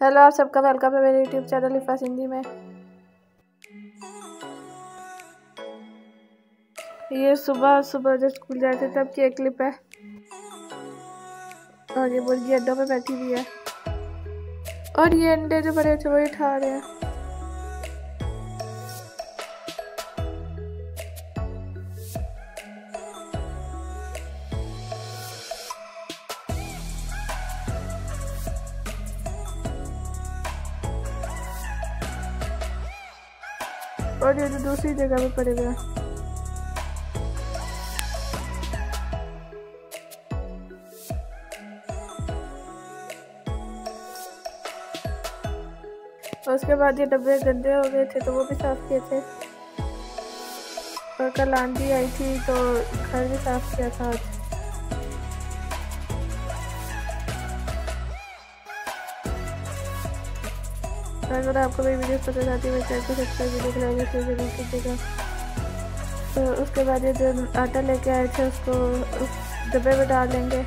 Hello, आप सबका welcome है मेरे यूट्यूब चैनल इफ़ास हिंदी में। ये सुबह सुबह जब स्कूल जाते तब की एक क्लिप है और ये मुर्गी अंडों में बैठी हुई है और ये अंडे जो बड़े थे वही उठा रहे हैं। और ये जो दूसरी जगह पे पड़े हुए हैं। और उसके बाद ये डब्बे गंदे हो गए थे तो वो भी साफ किए थे। और कल आंधी आई थी तो घर भी साफ किया था आज। अगर आपको मेरी वीडियो पसंद आती है मेरे चैनल को सब्सक्राइब वीडियो को लाइक शेयर जरूर कीजिएगा। तो उसके बाद ये जो आटा लेके आए थे उसको उस डब्बे में डाल लेंगे।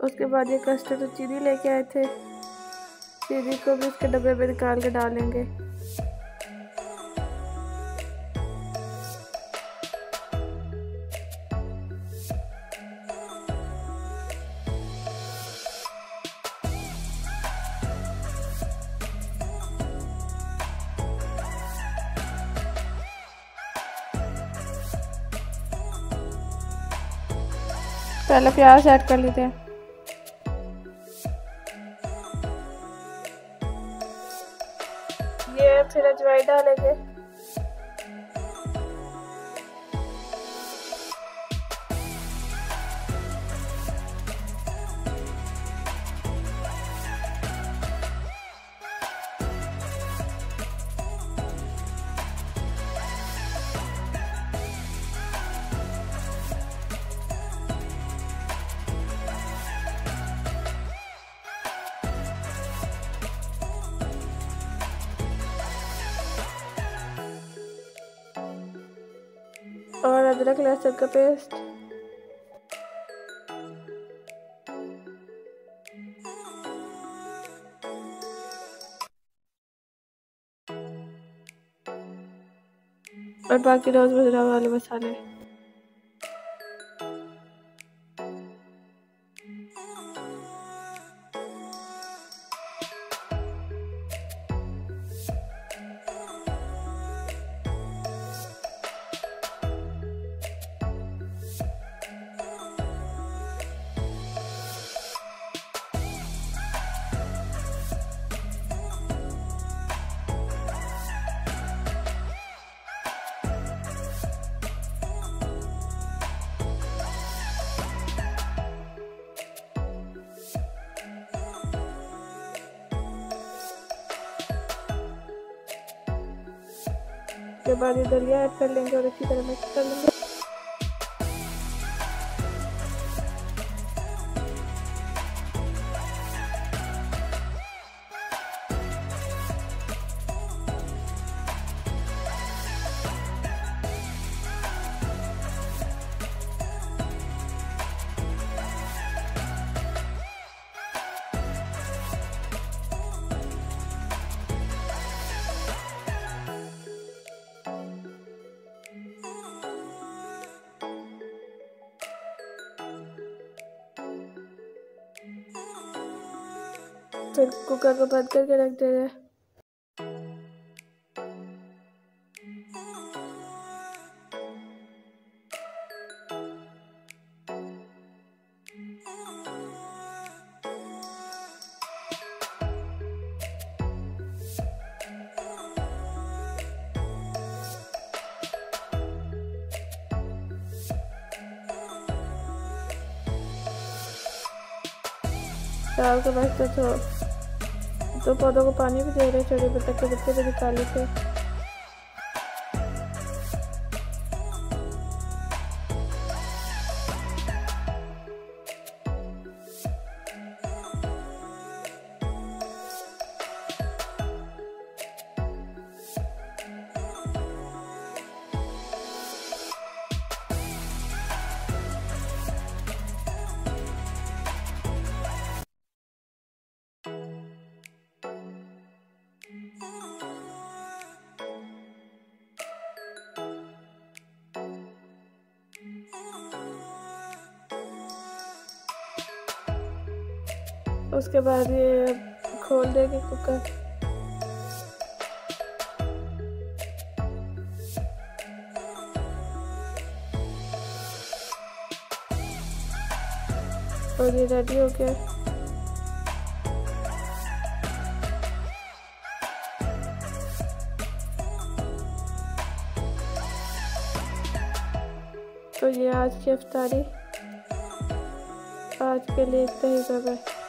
उसके बाद ये कस्टर्ड और चीनी लेके आए थे, चीनी को भी उसके डब्बे में निकाल के डालेंगे। पहले प्याज ऐड कर लेते हैं। ये फिर अजवाइन डालेंगे। और अदरक लहसुन का पेस्ट। और बाकी रोज़मर्रा वाले मसाले। उसके बाद ये दलिया ऐड कर लेंगे और अच्छी तरह मिक्स कर लेंगे। फिर कुकर को बंद करके रख दे रहे। दाल को बस तो तो पौधों को पानी भी दे रहे, छोटे बतख के बच्चे भी निकाले थे। उसके बाद ये खोल देंगे कुकर। और ये रेडी हो गया। तो ये आज की इफ्तारी, आज के लिए इतना ही। Bye bye.